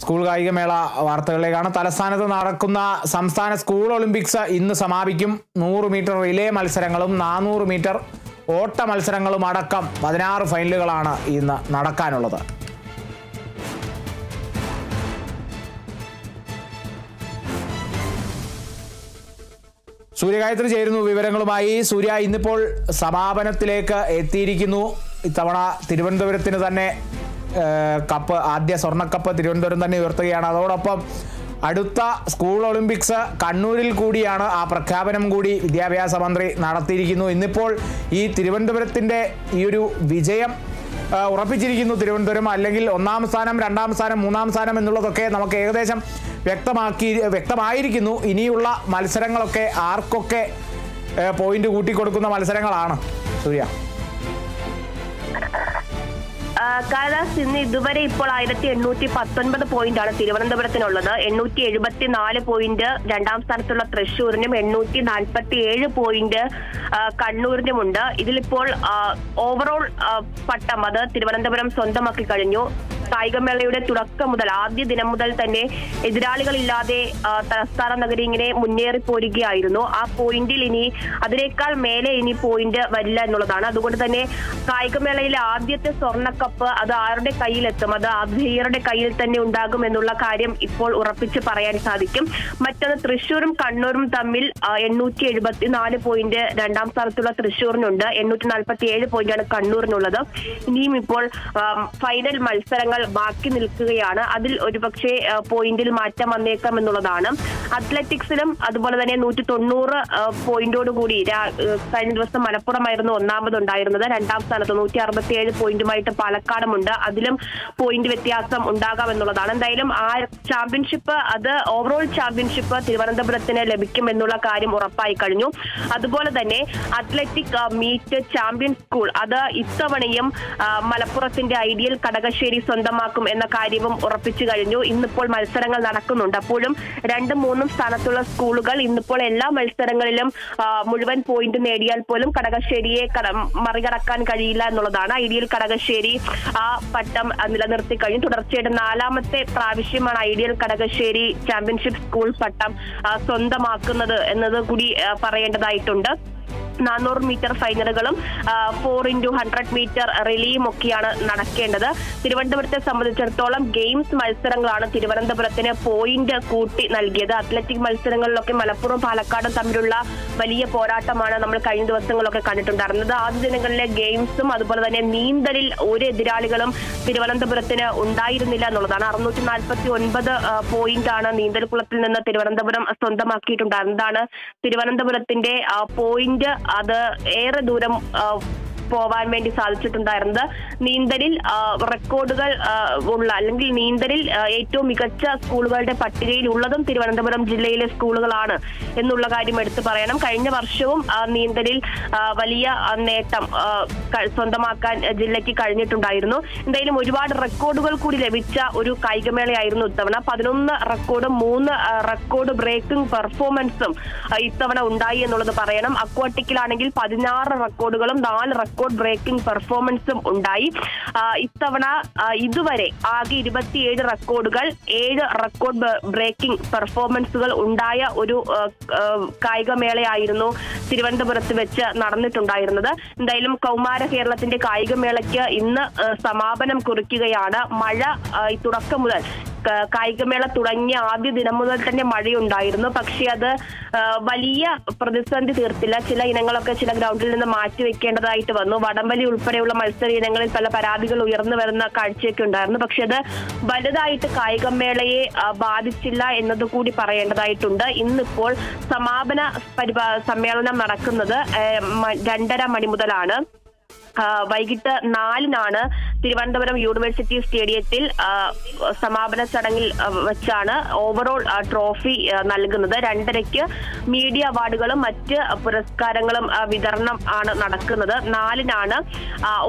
School കായികമേള വാർത്തകളിലേക്കാണ്. തലസ്ഥാനത്ത് നടക്കുന്ന സംസ്ഥാന സ്കൂൾ ഒളിമ്പിക്സ് ഇന്ന് സമാപിക്കും. 100 മീറ്റർ റിലേ മത്സരങ്ങളും 400 മീറ്റർ ഓട്ട മത്സരങ്ങളും അടക്കം 16 ഫൈനലുകളാണ് ഇന്ന് നടക്കാനുള്ളത്. സൂര്യഗായത്രി ചേരുന്നു വിവരങ്ങളുമായി. സൂര്യ, ഇന്നിപ്പോൾ സമാപനത്തിലേക്ക് എത്തിയിരിക്കുന്നു. ഇത്തവണ തിരുവനന്തപുരത്തിന് തന്നെ കപ്പ്, ആദ്യ സ്വർണ്ണക്കപ്പ് തിരുവനന്തപുരം തന്നെ ഉയർത്തുകയാണ്. അതോടൊപ്പം അടുത്ത സ്കൂൾ ഒളിമ്പിക്സ് കണ്ണൂരിൽ കൂടിയാണ്. ആ പ്രഖ്യാപനം കൂടി വിദ്യാഭ്യാസ മന്ത്രി നടത്തിയിരിക്കുന്നു. ഇന്നിപ്പോൾ ഈ തിരുവനന്തപുരത്തിൻ്റെ ഈ ഒരു വിജയം ഉറപ്പിച്ചിരിക്കുന്നു. തിരുവനന്തപുരം അല്ലെങ്കിൽ 1ാം സ്ഥാനം, 2ാം സ്ഥാനം, 3ാം സ്ഥാനം എന്നുള്ളതൊക്കെ നമുക്ക് ഏകദേശം വ്യക്തമായിരിക്കുന്നു. ഇനിയുള്ള മത്സരങ്ങളൊക്കെ ആർക്കൊക്കെ പോയിന്റ് കൂട്ടിക്കൊടുക്കുന്ന മത്സരങ്ങളാണ് സൂര്യ? കാലദാസ്, ഇന്ന് ഇതുവരെ ഇപ്പോൾ 1819 പോയിന്റാണ് തിരുവനന്തപുരത്തിനുള്ളത്. 874 പോയിന്റ് 2ാം സ്ഥാനത്തുള്ള തൃശ്ശൂരിനും 847 പോയിന്റ് കണ്ണൂരിനുമുണ്ട്. ഇതിലിപ്പോൾ ഓവറോൾ പട്ടം അത് തിരുവനന്തപുരം സ്വന്തമാക്കി കഴിഞ്ഞു. കായികമേളയുടെ തുടക്കം മുതൽ, ആദ്യ ദിനം മുതൽ തന്നെ എതിരാളികളില്ലാതെ തലസ്ഥാന നഗരി ഇങ്ങനെ മുന്നേറി പോരുകയായിരുന്നു. ആ പോയിന്റിൽ ഇനി അതിനേക്കാൾ മേലെ ഇനി പോയിന്റ് വരില്ല എന്നുള്ളതാണ്. അതുകൊണ്ട് തന്നെ കായികമേളയിലെ ആദ്യത്തെ സ്വർണ്ണക്കപ്പ് അത് ആരുടെ കയ്യിലെത്തും, അത് ആതിഥേയരുടെ കയ്യിൽ തന്നെ ഉണ്ടാകും എന്നുള്ള കാര്യം ഇപ്പോൾ ഉറപ്പിച്ച് പറയാൻ സാധിക്കും. മറ്റൊന്ന്, തൃശ്ശൂരും കണ്ണൂരും തമ്മിൽ 874 പോയിന്റ് 2ാം സ്ഥാനത്തുള്ള തൃശ്ശൂരിനുണ്ട്. 847 പോയിന്റാണ് കണ്ണൂരിനുള്ളത്. ഇനിയും ഇപ്പോൾ ഫൈനൽ മത്സരങ്ങൾ ബാക്കി നിൽക്കുകയാണ്. അതിൽ ഒരുപക്ഷെ പോയിന്റിൽ മാറ്റം വന്നേക്കാം എന്നുള്ളതാണ്. അത്ലറ്റിക്സിലും അതുപോലെ തന്നെ 190 പോയിന്റോടുകൂടി കഴിഞ്ഞ ദിവസം മലപ്പുറമായിരുന്നു ഒന്നാമതുണ്ടായിരുന്നത്. 2ാം സ്ഥാനത്ത് 167 പോയിന്റുമായിട്ട് പാലക്കാടുമുണ്ട്. അതിലും പോയിന്റ് വ്യത്യാസം ഉണ്ടാകാം എന്നുള്ളതാണ്. എന്തായാലും ആ ചാമ്പ്യൻഷിപ്പ്, അത് ഓവറോൾ ചാമ്പ്യൻഷിപ്പ് തിരുവനന്തപുരത്തിന് ലഭിക്കും എന്നുള്ള കാര്യം ഉറപ്പായി കഴിഞ്ഞു. അതുപോലെ തന്നെ അത്ലറ്റിക് മീറ്റ് ചാമ്പ്യൻ സ്കൂൾ അത് ഇത്തവണയും മലപ്പുറത്തിന്റെ ഐഡിയൽ കടകശ്ശേരി സ്വന്തമാക്കും എന്ന കാര്യവും ഉറപ്പിച്ചു കഴിഞ്ഞു. ഇന്നിപ്പോൾ മത്സരങ്ങൾ നടക്കുന്നുണ്ട്. അപ്പോഴും 2ഉം 3ഉം സ്ഥാനത്തുള്ള സ്കൂളുകൾ ഇന്നിപ്പോൾ എല്ലാ മത്സരങ്ങളിലും മുഴുവൻ പോയിന്റ് നേടിയാൽ പോലും കടകശ്ശേരിയെ മറികടക്കാൻ കഴിയില്ല എന്നുള്ളതാണ്. ഐഡിയൽ കടകശ്ശേരി ആ പട്ടം നിലനിർത്തി കഴിഞ്ഞു. തുടർച്ചയായിട്ട് 4ാമത്തെ പ്രാവശ്യമാണ് ഐഡിയൽ കടകശ്ശേരി ചാമ്പ്യൻഷിപ്പ് സ്കൂൾ പട്ടം സ്വന്തമാക്കുന്നത് എന്നത് കൂടി പറയേണ്ടതായിട്ടുണ്ട്. 400 മീറ്റർ ഫൈനലുകളും 4x100 മീറ്റർ റിലേയും ഒക്കെയാണ് നടക്കേണ്ടത്. തിരുവനന്തപുരത്തെ സംബന്ധിച്ചിടത്തോളം ഗെയിംസ് മത്സരങ്ങളാണ് തിരുവനന്തപുരത്തിന് പോയിന്റ് കൂട്ടി നൽകിയത്. അത്ലറ്റിക് മത്സരങ്ങളിലൊക്കെ മലപ്പുറം പാലക്കാടും തമ്മിലുള്ള വലിയ പോരാട്ടമാണ് നമ്മൾ കഴിഞ്ഞ ദിവസങ്ങളൊക്കെ കണ്ടിട്ടുണ്ടായിരുന്നത്. ആദ്യ ദിനങ്ങളിലെ ഗെയിംസും അതുപോലെ തന്നെ നീന്തലിൽ ഒരു എതിരാളികളും തിരുവനന്തപുരത്തിന് ഉണ്ടായിരുന്നില്ല എന്നുള്ളതാണ്. 649 പോയിന്റാണ് നീന്തൽക്കുളത്തിൽ നിന്ന് തിരുവനന്തപുരം സ്വന്തമാക്കിയിട്ടുണ്ടായിരുന്നതാണ്. തിരുവനന്തപുരത്തിന്റെ പോയിന്റ് അത് ഏറെ ദൂരം പോവാൻ വേണ്ടി സാധിച്ചിട്ടുണ്ടായിരുന്നത്. നീന്തലിൽ റെക്കോർഡുകൾ ഉള്ള, അല്ലെങ്കിൽ നീന്തലിൽ ഏറ്റവും മികച്ച സ്കൂളുകളുടെ പട്ടികയിൽ ഉള്ളതും തിരുവനന്തപുരം ജില്ലയിലെ സ്കൂളുകളാണ് എന്നുള്ള കാര്യം എടുത്തു പറയണം. കഴിഞ്ഞ വർഷവും നീന്തലിൽ വലിയ നേട്ടം സ്വന്തമാക്കാൻ ജില്ലയ്ക്ക് കഴിഞ്ഞിട്ടുണ്ടായിരുന്നു. എന്തായാലും ഒരുപാട് റെക്കോർഡുകൾ കൂടി ലഭിച്ച ഒരു കായികമേളയായിരുന്നു ഇത്തവണ. 11 റെക്കോർഡും 3 റെക്കോർഡ് ബ്രേക്കിംഗ് പെർഫോമൻസും ഇത്തവണ ഉണ്ടായി എന്നുള്ളത് പറയണം. അക്വാട്ടിക്കിലാണെങ്കിൽ 16 റെക്കോർഡുകളും 4 റെക്കോർഡ് ബ്രേക്കിംഗ് പെർഫോമൻസും ഉണ്ടായി. ഇത്തവണ ഇതുവരെ ആകെ 27 റെക്കോർഡുകൾ, 7 റെക്കോർഡ് ബ്രേക്കിംഗ് പെർഫോമൻസുകൾ ഉണ്ടായ ഒരു കായികമേളയായിരുന്നു തിരുവനന്തപുരത്ത് വെച്ച് നടന്നിട്ടുണ്ടായിരുന്നത്. എന്തായാലും കൗമാര കേരളത്തിന്റെ കായികമേളയ്ക്ക് ഇന്ന് സമാപനം കുറിക്കുകയാണ്. മഴ തുടക്കം മുതൽ, കായികമേള തുടങ്ങിയ ആദ്യ ദിനം മുതൽ തന്നെ മഴയുണ്ടായിരുന്നു. പക്ഷെ അത് വലിയ പ്രതിസന്ധി തീർത്തില്ല. ചില ഇനങ്ങളൊക്കെ ചില ഗ്രൗണ്ടിൽ നിന്ന് മാറ്റിവെക്കേണ്ടതായിട്ട് വന്നു. വടംവലി ഉൾപ്പെടെയുള്ള മത്സര ഇനങ്ങളിൽ പല പരാതികൾ ഉയർന്നു വരുന്ന കാഴ്ചയൊക്കെ ഉണ്ടായിരുന്നു. പക്ഷെ അത് വലുതായിട്ട് കായികമേളയെ ബാധിച്ചില്ല എന്നതുകൂടി പറയേണ്ടതായിട്ടുണ്ട്. ഇന്നിപ്പോൾ സമാപന സമ്മേളനം നടക്കുന്നത് 2:30 മണി മുതലാണ്. വൈകിട്ട് 4-നാണ് തിരുവനന്തപുരം യൂണിവേഴ്സിറ്റി സ്റ്റേഡിയത്തിൽ സമാപന ചടങ്ങിൽ വെച്ചാണ് ഓവറോൾ ട്രോഫി നൽകുന്നത്. 2:30-ക്ക് മീഡിയ അവാർഡുകളും മറ്റ് പുരസ്കാരങ്ങളും വിതരണം ആണ് നടക്കുന്നത്. 4-നാണ്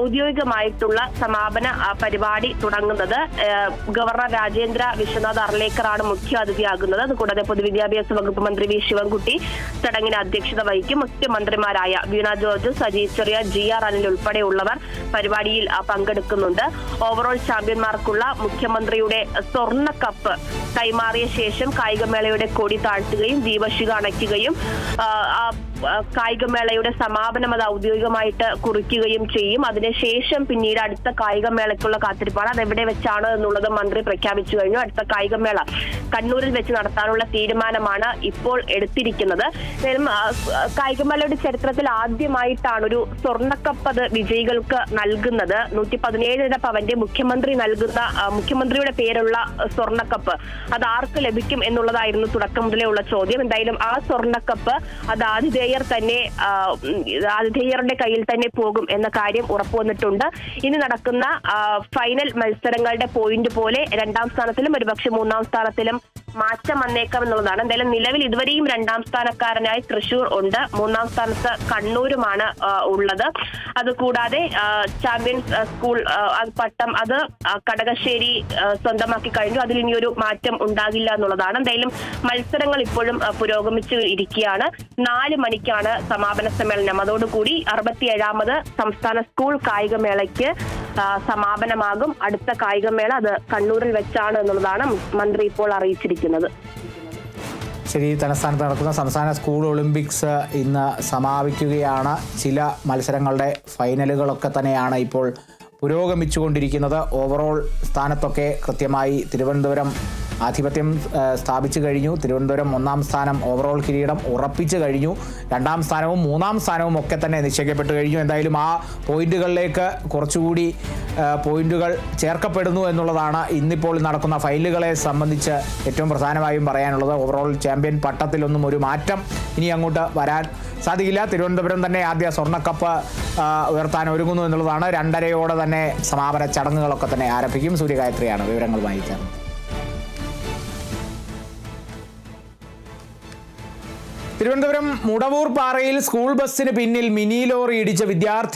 ഔദ്യോഗികമായിട്ടുള്ള സമാപന പരിപാടി തുടങ്ങുന്നത്. ഗവർണർ രാജേന്ദ്ര വിശ്വനാഥ് അർലേക്കറാണ് മുഖ്യാതിഥിയാകുന്നത്. അതുകൂടാതെ പൊതുവിദ്യാഭ്യാസ വകുപ്പ് മന്ത്രി വി ശിവൻകുട്ടി ചടങ്ങിന് അധ്യക്ഷത വഹിക്കും. മുഖ്യമന്ത്രിമാരായ വീണ ജോർജ്, സജി ചെറിയ, GR അനിൽ ഉൾപ്പെടെയുള്ളവർ പരിപാടിയിൽ പങ്കെടുക്കുന്നുണ്ട്. അറിയിക്കുന്നുണ്ട്. ഓവറോൾ ചാമ്പ്യന്മാർക്കുള്ള മുഖ്യമന്ത്രിയുടെ സ്വർണ്ണ കപ്പ് കൈമാറിയ ശേഷം കായികമേളയുടെ കൊടി താഴ്ത്തുകയും ദീപശിഖ അണയ്ക്കുകയും കായികമേളയുടെ സമാപനം അത് ഔദ്യോഗികമായിട്ട് കുറിക്കുകയും ചെയ്യും. അതിനുശേഷം പിന്നീട് അടുത്ത കായികമേളയ്ക്കുള്ള കാത്തിരിപ്പാണ്. അതെവിടെ വെച്ചാണ് എന്നുള്ളത് മന്ത്രി പ്രഖ്യാപിച്ചു കഴിഞ്ഞു. അടുത്ത കായികമേള കണ്ണൂരിൽ വെച്ച് നടത്താനുള്ള തീരുമാനമാണ് ഇപ്പോൾ എടുത്തിരിക്കുന്നത്. കായികമേളയുടെ ചരിത്രത്തിൽ ആദ്യമായിട്ടാണ് ഒരു സ്വർണ്ണക്കപ്പ് അത് വിജയികൾക്ക് നൽകുന്നത്. 117 പവന്റെ മുഖ്യമന്ത്രിയുടെ പേരുള്ള സ്വർണ്ണക്കപ്പ് അത് ആർക്ക് ലഭിക്കും എന്നുള്ളതായിരുന്നു തുടക്കം മുതലേ ഉള്ള ചോദ്യം. എന്തായാലും ആ സ്വർണ്ണക്കപ്പ് അത് ആതിഥേയരുടെ കയ്യിൽ തന്നെ പോകും എന്ന കാര്യം ഉറപ്പുവന്നിട്ടുണ്ട്. ഇനി നടക്കുന്ന ഫൈനൽ മത്സരങ്ങളുടെ പോയിന്റ് പോലെ 2ാം സ്ഥാനത്തിലും ഒരുപക്ഷെ 3ാം സ്ഥാനത്തിലും മാറ്റം വന്നേക്കാം എന്നുള്ളതാണ്. എന്തായാലും നിലവിൽ ഇതുവരെയും 2ാം സ്ഥാനക്കാരനായി തൃശൂർ ഉണ്ട്. 3ാം സ്ഥാനത്ത് കണ്ണൂരുമാണ് ഉള്ളത്. അതുകൂടാതെ ചാമ്പ്യൻസ് സ്കൂൾ പട്ടം അത് കടകശ്ശേരി സ്വന്തമാക്കി കഴിഞ്ഞു. അതിൽ ഇനിയൊരു മാറ്റം ഉണ്ടാകില്ല എന്നുള്ളതാണ്. എന്തായാലും മത്സരങ്ങൾ ഇപ്പോഴും പുരോഗമിച്ചു ഇരിക്കുകയാണ്. 4 മണിക്കാണ് സമാപന സമ്മേളനം. അതോടുകൂടി 67ാമത് സംസ്ഥാന സ്കൂൾ കായികമേളയ്ക്ക് സമാപനമാകും. അടുത്ത കായികമേള അത് കണ്ണൂരിൽ വെച്ചാണ് എന്നുള്ളതാണ് മന്ത്രി ഇപ്പോൾ അറിയിച്ചിരിക്കുന്നത്. ശരി, തലസ്ഥാനത്ത് നടക്കുന്ന സംസ്ഥാന സ്കൂൾ ഒളിമ്പിക്സ് ഇന്ന് സമാപിക്കുകയാണ്. ചില മത്സരങ്ങളുടെ ഫൈനലുകളൊക്കെ തന്നെയാണ് ഇപ്പോൾ പുരോഗമിച്ചുകൊണ്ടിരിക്കുന്നത്. ഓവറോൾ സ്ഥാനത്തൊക്കെ കൃത്യമായി തിരുവനന്തപുരം ആധിപത്യം സ്ഥാപിച്ചു കഴിഞ്ഞു. തിരുവനന്തപുരം 1ാം സ്ഥാനം ഓവറോൾ കിരീടം ഉറപ്പിച്ചു കഴിഞ്ഞു. 2ാം സ്ഥാനവും 3ാം സ്ഥാനവും ഒക്കെ തന്നെ നിശ്ചയിക്കപ്പെട്ടു കഴിഞ്ഞു. എന്തായാലും ആ പോയിന്റുകളിലേക്ക് കുറച്ചുകൂടി പോയിന്റുകൾ ചേർക്കപ്പെടുന്നു എന്നുള്ളതാണ് ഇന്നിപ്പോൾ നടക്കുന്ന ഫൈനലുകളെ സംബന്ധിച്ച് ഏറ്റവും പ്രധാനമായും പറയാനുള്ളത്. ഓവറോൾ ചാമ്പ്യൻ പട്ടത്തിലൊന്നും ഒരു മാറ്റം ഇനി അങ്ങോട്ട് വരാൻ സാധിക്കില്ല. തിരുവനന്തപുരം തന്നെ ആദ്യ സ്വർണ്ണക്കപ്പ് ഉയർത്താൻ ഒരുങ്ങുന്നു എന്നുള്ളതാണ്. 2:30 തന്നെ സമാപന ചടങ്ങുകളൊക്കെ തന്നെ ആരംഭിക്കും. സൂര്യഗായത്രിയാണ് വിവരങ്ങൾ വായിക്കാൻ. തിരുവനന്തപുരം മുടവൂർ പാറയിൽ സ്കൂൾ ബസ്സിന് പിന്നിൽ മിനി ലോറി ഇടിച്ച വിദ്യാർത്ഥി